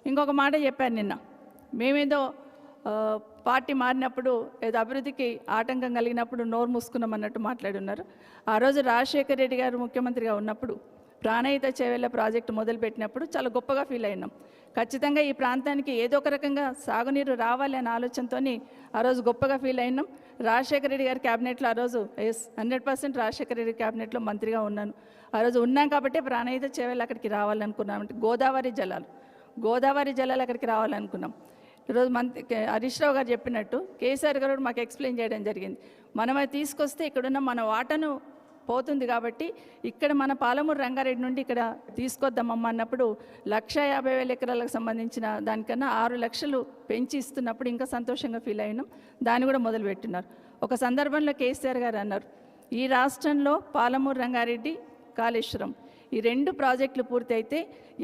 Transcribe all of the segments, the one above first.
ఇంకొక మాట చెప్పాను నిన్న, మేమేదో పార్టీ మారినప్పుడు ఏదో అభివృద్ధికి ఆటంకం కలిగినప్పుడు నోరు మూసుకున్నాం అన్నట్టు మాట్లాడున్నారు. ఆ రోజు రాజశేఖర రెడ్డి గారు ముఖ్యమంత్రిగా ఉన్నప్పుడు ప్రాణహిత చేవెళ్ళ ప్రాజెక్టు మొదలుపెట్టినప్పుడు చాలా గొప్పగా ఫీల్ అయినాం. ఖచ్చితంగా ఈ ప్రాంతానికి ఏదో ఒక రకంగా సాగునీరు రావాలి అనే ఆలోచనతో ఆ రోజు గొప్పగా ఫీల్ అయినాం. రాజశేఖర రెడ్డి గారి క్యాబినెట్లో ఆ రోజు 100% రాజశేఖర రెడ్డి క్యాబినెట్లో మంత్రిగా ఉన్నాను. ఆ రోజు ఉన్నాం కాబట్టి ప్రాణహిత చేవెళ్ళ అక్కడికి రావాలనుకున్నాం. అంటే గోదావరి జలాలు అక్కడికి రావాలనుకున్నాం. ఈరోజు హరీష్ రావు గారు చెప్పినట్టు కేసీఆర్ గారు మాకు ఎక్స్ప్లెయిన్ చేయడం జరిగింది. మనం అది తీసుకొస్తే ఇక్కడున్న మన వాటను పోతుంది కాబట్టి ఇక్కడ మన పాలమూరు రంగారెడ్డి నుండి ఇక్కడ తీసుకొద్దామమ్మ అన్నప్పుడు 150,000 ఎకరాలకు సంబంధించిన దానికన్నా 6 లక్షలు పెంచి ఇస్తున్నప్పుడు ఇంకా సంతోషంగా ఫీల్ అయినాం. దాన్ని కూడా మొదలుపెట్టినారు. ఒక సందర్భంలో కేసీఆర్ గారు అన్నారు, ఈ రాష్ట్రంలో పాలమూరు రంగారెడ్డి కాళేశ్వరం ఈ 2 ప్రాజెక్టులు పూర్తి అయితే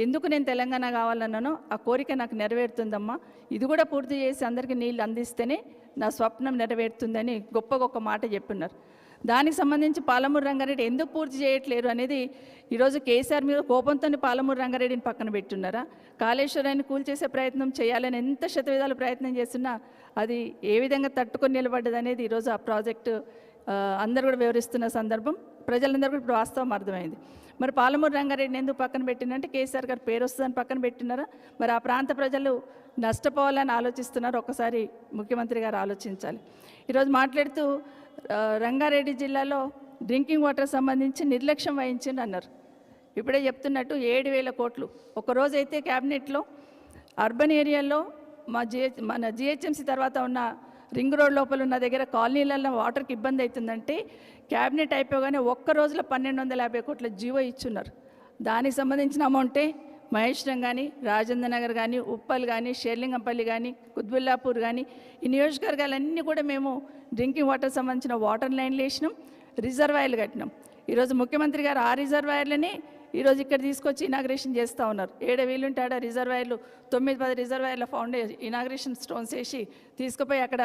ఎందుకు నేను తెలంగాణ కావాలన్నానో ఆ కోరిక నాకు నెరవేరుతుందమ్మా, ఇది కూడా పూర్తి చేసి అందరికీ నీళ్ళు అందిస్తేనే నా స్వప్నం నెరవేరుతుందని గొప్ప మాట చెప్పున్నారు. దానికి సంబంధించి పాలమూరు రంగారెడ్డి ఎందుకు పూర్తి చేయట్లేరు అనేది ఈరోజు కేసీఆర్ మీద కోపంతో పాలమూరు రంగారెడ్డిని పక్కన పెట్టున్నారా? కాళేశ్వరాన్ని కూల్చేసే ప్రయత్నం చేయాలని ఎంత శతవిధాలు ప్రయత్నం చేస్తున్నా అది ఏ విధంగా తట్టుకొని నిలబడ్డది అనేది ఈరోజు ఆ ప్రాజెక్టు అందరూ కూడా వివరిస్తున్న సందర్భం ప్రజలందరూ కూడా ఇప్పుడు వాస్తవం అర్థమైంది. మరి పాలమూరు రంగారెడ్డిని ఎందుకు పక్కన పెట్టినంటే కేసీఆర్ గారు పేరు వస్తుందని పక్కన పెట్టినారా? మరి ఆ ప్రాంత ప్రజలు నష్టపోవాలని ఆలోచిస్తున్నారు. ఒక్కసారి ముఖ్యమంత్రి గారు ఆలోచించాలి. ఈరోజు మాట్లాడుతూ రంగారెడ్డి జిల్లాలో డ్రింకింగ్ వాటర్ సంబంధించి నిర్లక్ష్యం వహించింది అన్నారు. ఇప్పుడే చెప్తున్నట్టు 7,000 కోట్లు ఒకరోజు అయితే క్యాబినెట్లో అర్బన్ ఏరియాల్లో మన జిహెచ్ఎంసీ తర్వాత ఉన్న రింగ్ రోడ్ లోపల ఉన్న దగ్గర కాలనీలలో వాటర్కి ఇబ్బంది అవుతుందంటే క్యాబినెట్ అయిపోగానే ఒక్క రోజులో 1,250 కోట్ల జీవో ఇచ్చున్నారు. దానికి సంబంధించిన అమౌంటే మహేశ్వరం కానీ, రాజేంద్ర నగర్ కానీ, ఉప్పల్ కానీ, షేర్లింగంపల్లి కానీ, కుత్బుల్లాపూర్ కానీ ఈ నియోజకవర్గాలన్నీ కూడా మేము డ్రింకింగ్ వాటర్ సంబంధించిన వాటర్ లైన్లు వేసినాం, రిజర్వాయర్లు కట్టినాం. ఈరోజు ముఖ్యమంత్రి గారు ఆ రిజర్వాయర్లని ఈరోజు ఇక్కడ తీసుకొచ్చి ఇనాగ్రేషన్ చేస్తూ ఉన్నారు. ఏడ వీలుంటే ఆడ రిజర్వాయర్లు 9-10 రిజర్వాయర్ల ఇనాగ్రేషన్ స్టోన్స్ వేసి తీసుకుపోయి అక్కడ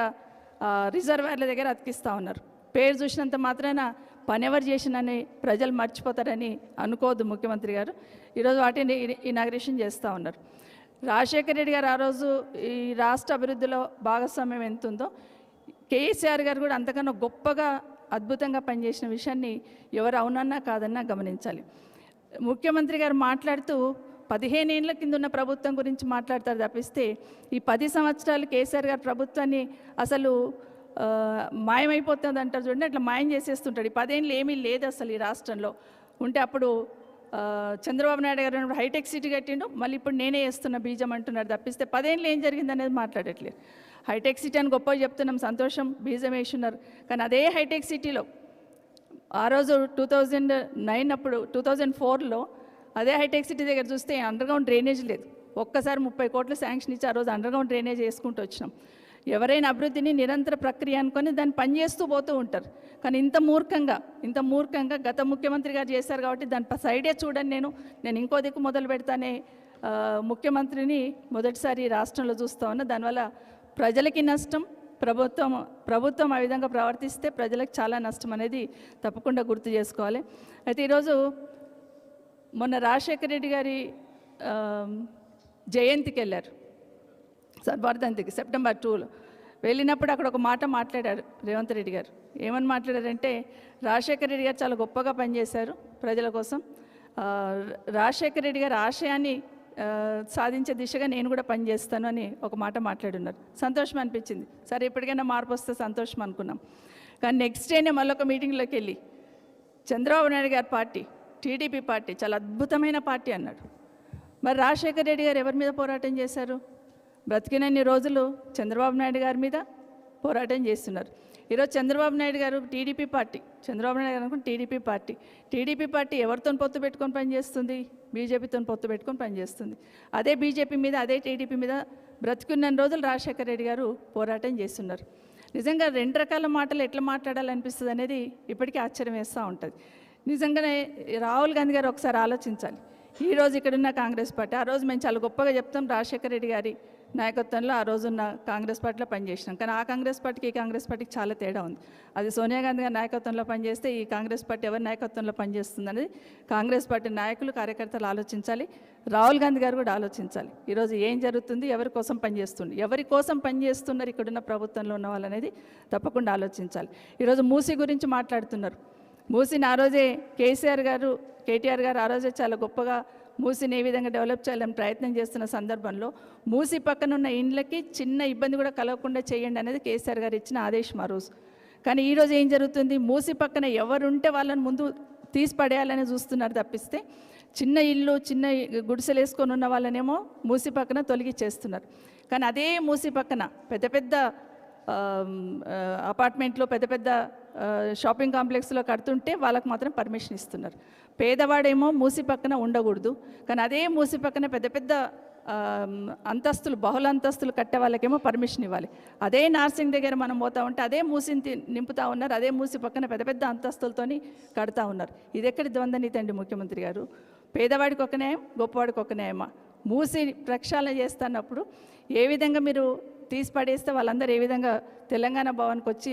రిజర్వాయర్ల దగ్గర అతికిస్తూ ఉన్నారు. పేరు చూసినంత మాత్రాన పని ఎవరు చేసినని ప్రజలు మర్చిపోతారని అనుకోవద్దు ముఖ్యమంత్రి గారు. ఈరోజు వాటిని ఇనాగ్రేషన్ చేస్తూ ఉన్నారు. రాజశేఖర రెడ్డి గారు ఆ రోజు ఈ రాష్ట్ర అభివృద్ధిలో భాగస్వామ్యం ఎంత ఉందో కేసీఆర్ గారు కూడా అంతకన్నా గొప్పగా అద్భుతంగా పనిచేసిన విషయాన్ని ఎవరు అవునన్నా కాదన్నా గమనించాలి. ముఖ్యమంత్రి గారు మాట్లాడుతూ 15 ఏళ్ల కింద ఉన్న ప్రభుత్వం గురించి మాట్లాడతారు తప్పిస్తే ఈ 10 సంవత్సరాలు కేసీఆర్ గారు ప్రభుత్వాన్ని అసలు మాయమైపోతుంది అంటారు చూడండి, అట్లా మాయం చేసేస్తుంటాడు. ఈ 10 ఏళ్ళు ఏమీ లేదు అసలు ఈ రాష్ట్రంలో. ఉంటే అప్పుడు చంద్రబాబు నాయుడు గారు హైటెక్ సిటీ కట్టిండు, మళ్ళీ ఇప్పుడు నేనే వేస్తున్న బీజం అంటున్నారు తప్పిస్తే 10 ఏళ్ళు ఏం జరిగింది అనేది మాట్లాడట్లేదు. హైటెక్ సిటీ అని గొప్పగా చెప్తున్నాం, సంతోషం, బీజం వేస్తున్నారు. కానీ అదే హైటెక్ సిటీలో ఆ రోజు 2009 అప్పుడు 2004లో అదే హైటెక్ సిటీ దగ్గర చూస్తే అండర్గ్రౌండ్ డ్రైనేజ్ లేదు. ఒక్కసారి 30 కోట్లు శాంక్షన్ ఇచ్చి ఆ రోజు అండర్గ్రౌండ్ డ్రైనేజ్ వేసుకుంటూ వచ్చినాం. ఎవరైనా అభివృద్ధిని నిరంతర ప్రక్రియ అనుకొని దాన్ని పనిచేస్తూ పోతూ ఉంటారు. కానీ ఇంత మూర్ఖంగా గత ముఖ్యమంత్రి గారు చేశారు కాబట్టి దాని సైడే చూడండి, నేను ఇంకో దిక్కు మొదలు పెడతానే ముఖ్యమంత్రిని మొదటిసారి రాష్ట్రంలో చూస్తూ ఉన్నా. దానివల్ల ప్రజలకి నష్టం, ప్రభుత్వం ఆ విధంగా ప్రవర్తిస్తే ప్రజలకు చాలా నష్టం అనేది తప్పకుండా గుర్తు చేసుకోవాలి. అయితే ఈరోజు మొన్న రాజశేఖర రెడ్డి గారి జయంతికి వెళ్ళారు, వర్ధంతికి సెప్టెంబర్ 2లో వెళ్ళినప్పుడు అక్కడ ఒక మాట మాట్లాడారు రేవంత్ రెడ్డి గారు. ఏమని మాట్లాడారంటే రాజశేఖర రెడ్డి గారు చాలా గొప్పగా పనిచేశారు ప్రజల కోసం, రాజశేఖర రెడ్డి గారి ఆశయాన్ని సాధించే దిశగా నేను కూడా పనిచేస్తాను అని ఒక మాట మాట్లాడున్నారు. సంతోషం అనిపించింది. సరే ఎప్పటికైనా మార్పు వస్తే సంతోషం అనుకున్నాం. కానీ నెక్స్ట్ డేనే మళ్ళొక మీటింగ్లోకి వెళ్ళి చంద్రబాబు నాయుడు గారి పార్టీ టీడీపీ పార్టీ చాలా అద్భుతమైన పార్టీ అన్నాడు. మరి రాజశేఖర రెడ్డి గారు ఎవరి మీద పోరాటం చేశారు? బ్రతికినన్ని రోజులు చంద్రబాబు నాయుడు గారి మీద పోరాటం చేస్తున్నారు. ఈరోజు చంద్రబాబు నాయుడు గారు టీడీపీ పార్టీ, చంద్రబాబు నాయుడు గారు అనుకుని టీడీపీ పార్టీ ఎవరితో పొత్తు పెట్టుకొని పనిచేస్తుంది? బీజేపీతో పొత్తు పెట్టుకొని పనిచేస్తుంది. అదే బీజేపీ మీద, అదే టీడీపీ మీద బ్రతికున్న రోజులు రాజశేఖర రెడ్డి గారు పోరాటం చేస్తున్నారు. నిజంగా 2 రకాల మాటలు ఎట్లా మాట్లాడాలనిపిస్తుంది అనేది ఇప్పటికీ ఆశ్చర్యం వేస్తూ ఉంటుంది. నిజంగానే రాహుల్ గాంధీ గారు ఒకసారి ఆలోచించాలి. ఈరోజు ఇక్కడున్న కాంగ్రెస్ పార్టీ, ఆ రోజు మేము చాలా గొప్పగా చెప్తాం రాజశేఖర రెడ్డి గారి నాయకత్వంలో ఆ రోజున్న కాంగ్రెస్ పార్టీలో పనిచేసినాం. కానీ ఆ కాంగ్రెస్ పార్టీకి ఈ కాంగ్రెస్ పార్టీకి చాలా తేడా ఉంది. అది సోనియా గాంధీ గారి నాయకత్వంలో పనిచేస్తే ఈ కాంగ్రెస్ పార్టీ ఎవరి నాయకత్వంలో పనిచేస్తుందనేది కాంగ్రెస్ పార్టీ నాయకులు కార్యకర్తలు ఆలోచించాలి. రాహుల్ గాంధీ గారు కూడా ఆలోచించాలి. ఈరోజు ఏం జరుగుతుంది, ఎవరి కోసం పనిచేస్తుంది, ఎవరి కోసం పనిచేస్తున్నారు ఇక్కడున్న ప్రభుత్వంలో ఉన్న వాళ్ళు అనేది తప్పకుండా ఆలోచించాలి. ఈరోజు మూసీ గురించి మాట్లాడుతున్నారు. మూసీని ఆ రోజే కేటీఆర్ గారు ఆ రోజే చాలా గొప్పగా మూసీని ఏ విధంగా డెవలప్ చేయాలని ప్రయత్నం చేస్తున్న సందర్భంలో మూసీ పక్కన ఉన్న ఇండ్లకి చిన్న ఇబ్బంది కూడా కలగకుండా చేయండి అనేది కేసీఆర్ గారు ఇచ్చిన ఆదేశం ఆ రోజు. కానీ ఈరోజు ఏం జరుగుతుంది, మూసీ పక్కన ఎవరుంటే వాళ్ళని ముందు తీసి పడేయాలని చూస్తున్నారు తప్పిస్తే చిన్న ఇల్లు చిన్న గుడిసెలు వేసుకొని ఉన్న వాళ్ళనేమో మూసీ పక్కన తొలగిచ్చేస్తున్నారు. కానీ అదే మూసీ పక్కన పెద్ద పెద్ద అపార్ట్మెంట్లో పెద్ద పెద్ద షాపింగ్ కాంప్లెక్స్లో కడుతుంటే వాళ్ళకు మాత్రం పర్మిషన్ ఇస్తున్నారు. పేదవాడేమో మూసి పక్కన ఉండకూడదు, కానీ అదే మూసి పక్కన పెద్ద పెద్ద అంతస్తులు బహుళ అంతస్తులు కట్టే వాళ్ళకేమో పర్మిషన్ ఇవ్వాలి. అదే నార్సింగ్ దగ్గర మనం పోతా ఉంటే అదే మూసిని నింపుతా ఉన్నారు, అదే మూసి పక్కన పెద్ద పెద్ద అంతస్తులతోని కడతా ఉన్నారు. ఇది ఎక్కడి ద్వంద్వనీతి అండి ముఖ్యమంత్రి గారు? పేదవాడికి ఒక న్యాయం, గొప్పవాడికి ఒక న్యాయమా? మూసి ప్రక్షాళన చేస్తున్నప్పుడు ఏ విధంగా మీరు తీసి పడేస్తే వాళ్ళందరూ ఏ విధంగా తెలంగాణ భవన్కి వచ్చి